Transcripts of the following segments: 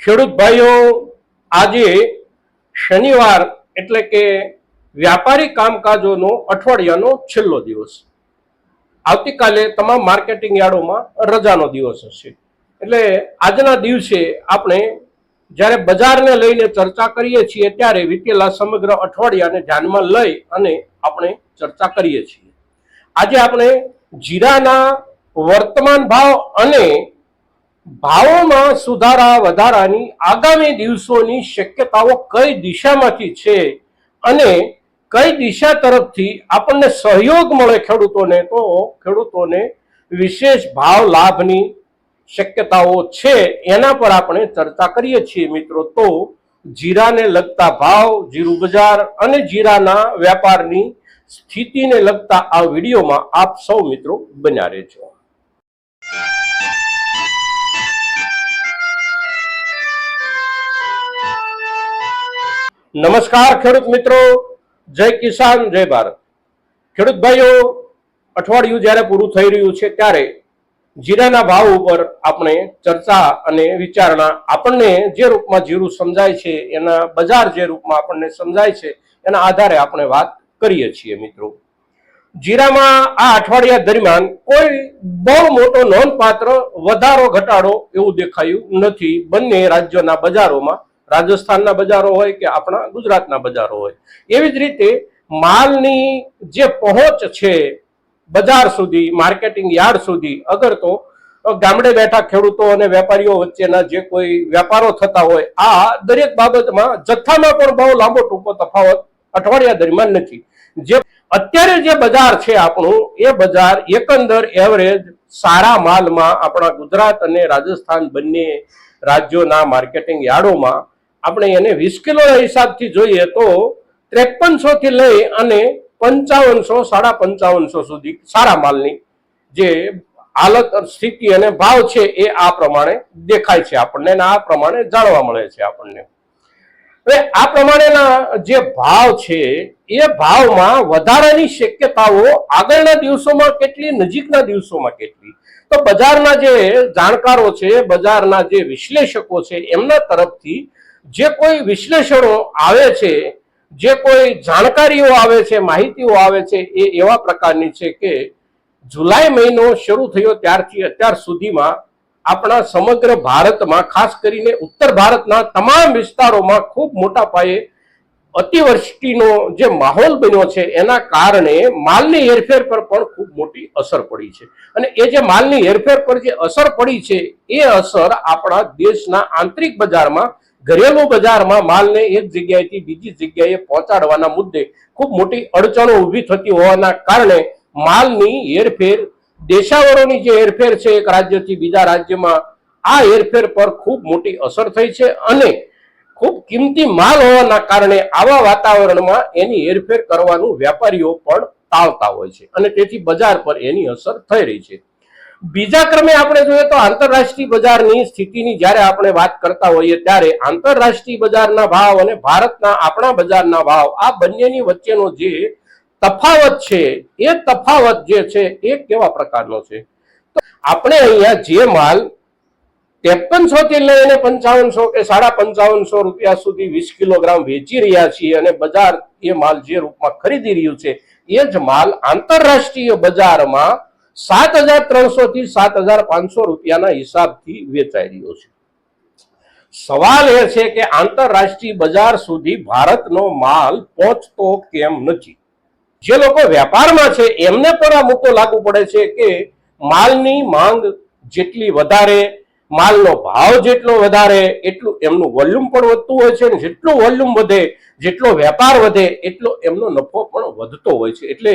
ખેડૂત ભાઈઓ, આજે શનિવાર એટલે કે વ્યાપારી કામકાજોનો અઠવાડિયાનો છેલ્લો દિવસ. આવતીકાલે તમામ માર્કેટિંગ યાર્ડોમાં રજાનો દિવસ હશે. એટલે આજના દિવસે આપણે જ્યારે બજારને લઈને ચર્ચા કરીએ છીએ ત્યારે વીતેલા સમગ્ર અઠવાડિયાને ધ્યાનમાં લઈ અને આપણે ચર્ચા કરીએ છીએ. આજે આપણે જીરાના વર્તમાન ભાવ અને ભાવોમાં સુધારા વધારાની આગામી દિવસોની શક્યતાઓ કઈ દિશામાંથી છે અને કઈ દિશા તરફથી આપણને સહયોગ મળે ખેડૂતોને, તો ખેડૂતોને વિશેષ ભાવ લાભની શક્યતાઓ છે એના પર આપણે ચર્ચા કરીએ છીએ મિત્રો. તો જીરાને લગતા ભાવ, જીરું બજાર અને જીરાના વેપારની સ્થિતિને લગતા આ વિડીયોમાં આપ સૌ મિત્રો બન્યા રહેજો. નમસ્કાર ખેડૂત મિત્રો, જય કિસાન, જય ભારત. ખેડૂત ભાઈઓ, અઠવાડિયું જ્યારે પૂરું થઈ રહ્યું છે ત્યારે જીરાના ભાવ ઉપર આપણે ચર્ચા અને વિચારણા, આપણને જે રૂપમાં જીરું સમજાય છે, એના બજાર જે રૂપમાં આપણને સમજાય છે એના આધારે આપણે વાત કરીએ છીએ મિત્રો. જીરામાં આ અઠવાડિયા દરમિયાન કોઈ બહુ મોટો નોંધપાત્ર વધારો ઘટાડો એવું દેખાયું નથી. બંને રાજ્યોના બજારોમાં, રાજસ્થાનના બજારો હોય કે આપણા ગુજરાતના બજારો હોય, એવી જ રીતે માલની જે પહોંચ છે બજાર સુધી, માર્કેટિંગ યાર્ડ સુધી, અગર તો ગામડે બેઠા ખેડૂતો અને વેપારીઓ વચ્ચેના જે કોઈ વ્યાપારો થતા હોય, આ દરેક બાબતમાં જથ્થામાં પણ બહુ લાંબો ટૂંકો તફાવત અઠવાડિયા દરમિયાન નથી. જે અત્યારે જે બજાર છે આપણું, એ બજાર એકંદર એવરેજ સારા માલમાં આપણા ગુજરાત અને રાજસ્થાન બંને રાજ્યોના માર્કેટિંગ યાર્ડોમાં આપણે એને 20 કિલોના હિસાબથી જોઈએ તો 5300 થી લઈ અને 5500, 5550 સુધી સારા માલની જે હાલત, સ્થિતિ અને ભાવ છે એ આ પ્રમાણે દેખાય છે આપણને અને આ પ્રમાણે જાણવા મળે છે આપણને. હવે આ પ્રમાણેના જે ભાવ છે એ ભાવમાં વધારાની શક્યતાઓ આગળના દિવસોમાં કેટલી, નજીકના દિવસોમાં કેટલી, તો બજારના જે જાણકારો છે, બજારના જે વિશ્લેષકો છે, એમના તરફથી જે કોઈ વિશ્લેષણો આવે છે, જે કોઈ જાણકારીઓ આવે છે, માહિતીઓ આવે છે, એ એવા પ્રકારની છે કે જુલાઈ મહિનો શરૂ થયો ત્યારથી અત્યાર સુધીમાં આપણા સમગ્ર ભારતમાં, ખાસ કરીને ઉત્તર ભારતના તમામ વિસ્તારોમાં ખૂબ મોટા પાયે અતિવૃષ્ટિનો જે માહોલ બન્યો છે એના કારણે માલની હેરફેર પર પણ ખૂબ મોટી અસર પડી છે. અને એ જે માલની હેરફેર પર જે અસર પડી છે એ અસર આપણા દેશના આંતરિક બજારમાં, ઘરેલું બજારમાં માલને એક જગ્યાએથી બીજી જગ્યાએ પહોંચાડવાના મુદ્દે ખૂબ મોટી અડચણો ઊભી થતી હોવાના કારણે માલની હેરફેર, દેશાવરોની જે હેરફેર છે એક રાજ્યથી બીજા રાજ્યમાં, આ હેરફેર પર ખૂબ મોટી અસર થઈ છે. અને ખૂબ કિંમતી માલ હોવાના કારણે આવા વાતાવરણમાં એની હેરફેર કરવાનું વેપારીઓ પણ ટાળતા હોય છે અને તેથી બજાર પર એની અસર થઈ રહી છે. બીજા ક્રમે આપણે જોઈએ તો આંતરરાષ્ટ્રીય બજારની સ્થિતિની જ્યારે આપણે વાત કરતા હોઈએ ત્યારે આંતરરાષ્ટ્રીય બજારના ભાવ અને ભારતના, આપણા બજારના ભાવ, આ બંનેની વચ્ચેનો જે તફાવત છે એ તફાવત જે છે એ કેવા પ્રકારનો છે? તો આપણે અહીંયા જે માલ 5300 થી લઈને 5500 કે 5550 રૂપિયા સુધી 20 કિલોગ્રામ વેચી રહ્યા છીએ અને બજાર એ માલ જે રૂપમાં ખરીદી રહ્યું છે એ જ માલ આંતરરાષ્ટ્રીય બજારમાં 7300 થી 7500 રૂપિયાના હિસાબથી વેચાઈ રહ્યો છે. સવાલ એ છે કે આંતરરાષ્ટ્રીય બજાર સુધી ભારતનો માલ પહોંચતો કેમ નથી? જે લોકો વેપારમાં છે એમને પણ આ મુદ્દો લાગુ પડે છે કે માલની માંગ જેટલી વધારે, માલનો ભાવ જેટલો વધારે, એટલું એમનું વોલ્યુમ પણ વધતું હોય છે અને જેટલું વોલ્યુમ વધે, જેટલો વેપાર વધે, એટલો એમનો નફો પણ વધતો હોય છે. એટલે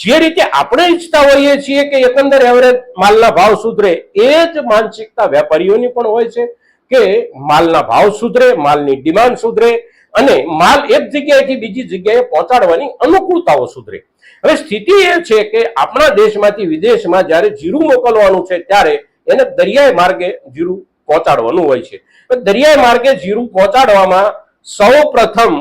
જે રીતે આપણે ઈચ્છતા હોઈએ છીએ કે એકંદર એવરેજ માલના ભાવ સુધરે, એ જ માનસિકતા વેપારીઓની પણ હોય છે કે માલના ભાવ સુધરે, માલની ડિમાન્ડ સુધરે અને માલ એક જગ્યાએથી બીજી જગ્યાએ પહોંચાડવાની અનુકૂળતાઓ સુધરે. હવે સ્થિતિ એ છે કે આપણા દેશમાંથી વિદેશમાં જ્યારે જીરું મોકલવાનું છે ત્યારે એને દરિયાઈ માર્ગે જીરું પહોંચાડવાનું હોય છે. દરિયાઈ માર્ગે જીરું પહોંચાડવામાં સૌ પ્રથમ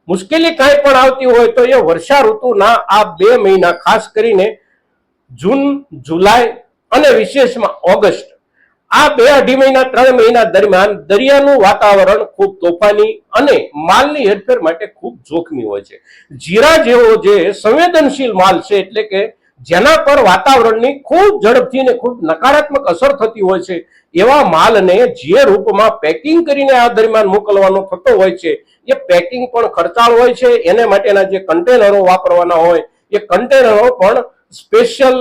મુશ્કેલી કાંઈ પણ આવતી હોય તો એ વર્ષા ઋતુના આ 2 મહિના, ખાસ કરીને જૂન, જુલાઈ અને વિશેષમાં ઓગસ્ટ, આ 2-2.5 મહિના 3 મહિના દરમિયાન દરિયાનું વાતાવરણ ખૂબ તોફાની અને માલની હેરફેર માટે ખૂબ જોખમી હોય છે. જીરા જેવો જે સંવેદનશીલ માલ છે, એટલે કે જેના પર વાતાવરણની ખૂબ ઝડપથી અને ખૂબ નકારાત્મક અસર થતી હોય છે, એવા માલને જે રૂપમાં પેકિંગ કરીને આ દરમિયાન મોકલવાનો થતો હોય છે, એ પેકિંગ પણ ખર્ચાળ હોય છે. એને માટેના જે કન્ટેનરો વાપરવાના હોય એ કન્ટેનરો પણ સ્પેશિયલ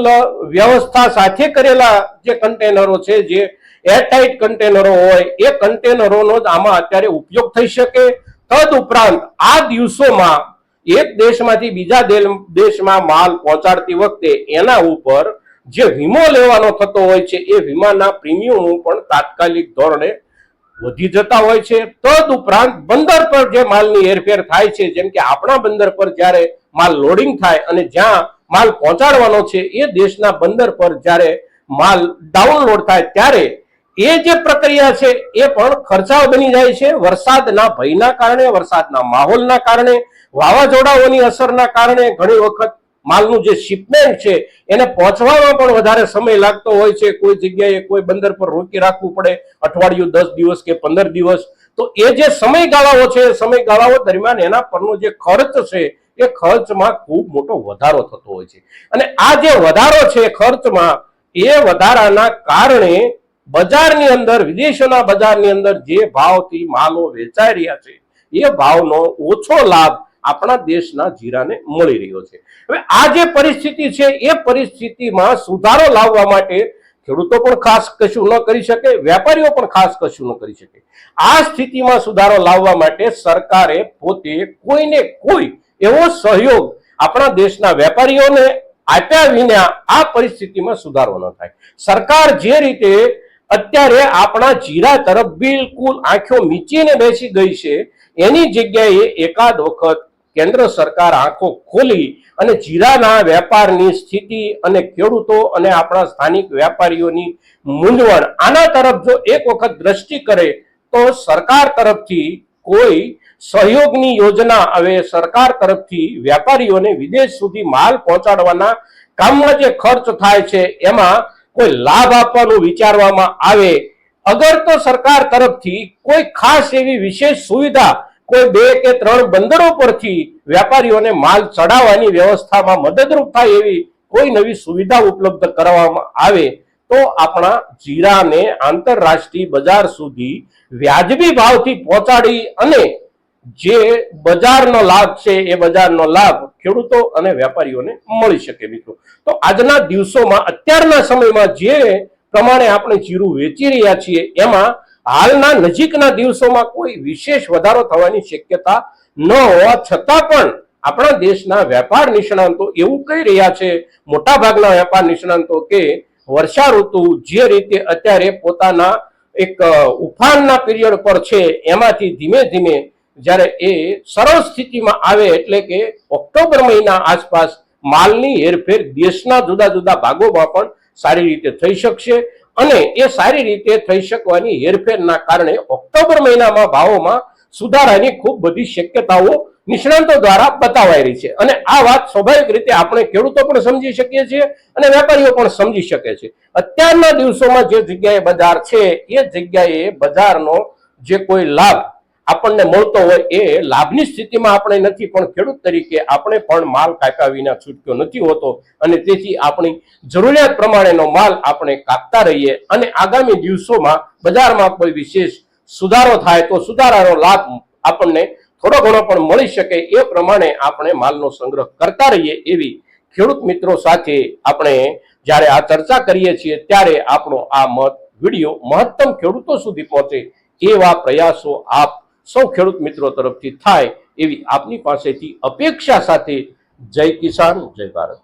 વ્યવસ્થા સાથે કરેલા જે કન્ટેનરો છે, જે એરટાઇટ કન્ટેનરો હોય, એ કન્ટેનરોનો જ આમાં અત્યારે ઉપયોગ થઈ શકે. તદ ઉપરાંત આ દિવસોમાં એક દેશમાંથી બીજા દેશમાં માલ પહોંચાડતી વખતે એના ઉપર જે વીમો લેવાનો થતો હોય છે, એ વીમાના પ્રીમિયમો પણ તાત્કાલિક ધોરણે વધી જતા હોય છે. તદ ઉપરાંત બંદર પર જે માલની હેરફેર થાય છે, જેમ કે આપણા બંદર પર જ્યારે માલ લોડિંગ થાય અને જ્યાં માલ પહોંચાડવાનો છે એ દેશના બંદર પર જ્યારે માલ ડાઉનલોડ થાય ત્યારે એ જે પ્રક્રિયા છે એ પણ ખર્ચાળ બની જાય છે. વરસાદના ભયના કારણે, વરસાદના માહોલના કારણે, વાવાઝોડાઓની અસરના કારણે ઘણી વખત માલનું જે શિપમેન્ટ છે એને પહોંચવામાં પણ વધારે સમય લાગતો હોય છે. કોઈ જગ્યાએ કોઈ બંદર પર રોકી રાખવું પડે, અઠવાડિયું, 10 દિવસ કે 15 દિવસ. તો એ જે સમયગાળાઓ છે, સમયગાળાઓ દરમિયાન એના પરનો જે ખર્ચ છે એ ખર્ચમાં ખૂબ મોટો વધારો થતો હોય છે. અને આ જે વધારો છે ખર્ચમાં, એ વધારાના કારણે બજારની અંદર, વિદેશોના બજારની અંદર જે ભાવથી માલો વેચાઈ રહ્યા છે એ ભાવનો ઓછો લાભ આપણા દેશના જીરાને મળી રહ્યો છે. હવે આ જે પરિસ્થિતિ છે એ પરિસ્થિતિમાં સુધારો લાવવા માટે ખેડૂતો પણ ખાસ કશું ન કરી શકે, વેપારીઓ પણ ખાસ કશું ન કરી શકે. આ સ્થિતિમાં સુધારો લાવવા માટે સરકારે પોતે કોઈને કોઈ એવો સહયોગ આપણા દેશના વેપારીઓને આપ્યા વિના આ પરિસ્થિતિમાં સુધારો ન થાય. સરકાર જે રીતે અત્યારે આપણા જીરા તરફ બિલકુલ આંખો મીચીને બેસી ગઈ છે, એની જગ્યાએ એકાદ વખત કેન્દ્ર સરકાર આંખો ખોલી અને જીરાના વેપારની સ્થિતિ અને ખેડૂતો અને આપણા સ્થાનિક વેપારીઓની મૂંઝવણ, આના તરફ જો એક વખત દ્રષ્ટિ કરે તો સરકાર તરફથી કોઈ સહયોગની યોજના, હવે સરકાર તરફથી વેપારીઓને વિદેશ સુધી માલ પહોંચાડવાના કામમાં જે ખર્ચ થાય છે એમાં કોઈ લાભ આપવાનું વિચારવામાં આવે. અગર તો સરકાર તરફથી કોઈ ખાસ એવી વિશેષ સુવિધા કોઈ 2 કે 3 બંદરો પરથી વેપારીઓને માલ ચડાવવાની વ્યવસ્થામાં મદદરૂપ થાય એવી કોઈ નવી સુવિધા ઉપલબ્ધ કરવામાં આવે તો આપણા જીરાને આંતરરાષ્ટ્રીય બજાર સુધી વ્યાજબી ભાવથી પહોંચાડી અને જે બજારનો લાભ છે એ બજારનો લાભ ખેડૂતો અને વેપારીઓને મળી શકે. મિત્રો, તો આજના દિવસોમાં, અત્યારના સમયમાં જે પ્રમાણે આપણે જીરું વેચી રહ્યા છીએ એમાં હાલના નજીકના દિવસોમાં કોઈ વિશેષ વધારો થવાની શક્યતા ન હોવા છતાં પણ આપણા દેશના વેપાર નિષ્ણાંતો એવું કહી રહ્યા છે, મોટાભાગના વેપાર નિષ્ણાંતો, કે વર્ષા ઋતુ જે રીતે અત્યારે પોતાના એક ઉફાનના પીરિયડ પર છે એમાંથી ધીમે ધીમે જ્યારે એ સરળ સ્થિતિમાં આવે, એટલે કે ઓક્ટોબર મહિના આસપાસ માલની હેરફેર દેશના જુદા જુદા ભાગોમાં પણ સારી રીતે થઈ શકશે. અને એ સારી રીતે થઈ શકવાની હેરફેરના કારણે ઓક્ટોબર મહિનામાં ભાવોમાં સુધારાની ખૂબ બધી શક્યતાઓ નિષ્ણાંતો દ્વારા બતાવાઈ રહી છે. અને આ વાત સ્વાભાવિક રીતે આપણે ખેડૂતો પણ સમજી શકીએ છીએ અને વેપારીઓ પણ સમજી શકે છે. અત્યારના દિવસોમાં જે જગ્યાએ બજાર છે એ જગ્યાએ બજારનો જે કોઈ લાભ આપણને મળતો હોય એ લાભની સ્થિતિમાં આપણે નથી, પણ ખેડૂત તરીકે આપણે પણ માલ કાપ્યા વિના છૂટક્યો નથી હોતો અને તેથી આપણી જરૂરિયાત પ્રમાણેનો માલ આપણે કાપતા રહીએ અને આગામી દિવસોમાં બજારમાં કોઈ વિશેષ સુધારો થાય તો સુધારાનો લાભ આપણને થોડો ઘણો પણ મળી શકે એ પ્રમાણે આપણે માલનો સંગ્રહ કરતા રહીએ એવી ખેડૂત મિત્રો સાથે આપણે જ્યારે આ ચર્ચા કરીએ છીએ ત્યારે આપણો આ વિડીયો મહત્તમ ખેડૂતો સુધી પહોંચે એવા પ્રયાસો આપ સૌ ખેડૂત મિત્રો તરફથી થાય એવી આપની પાસેથી અપેક્ષા સાથે જય કિસાન, જય ભારત.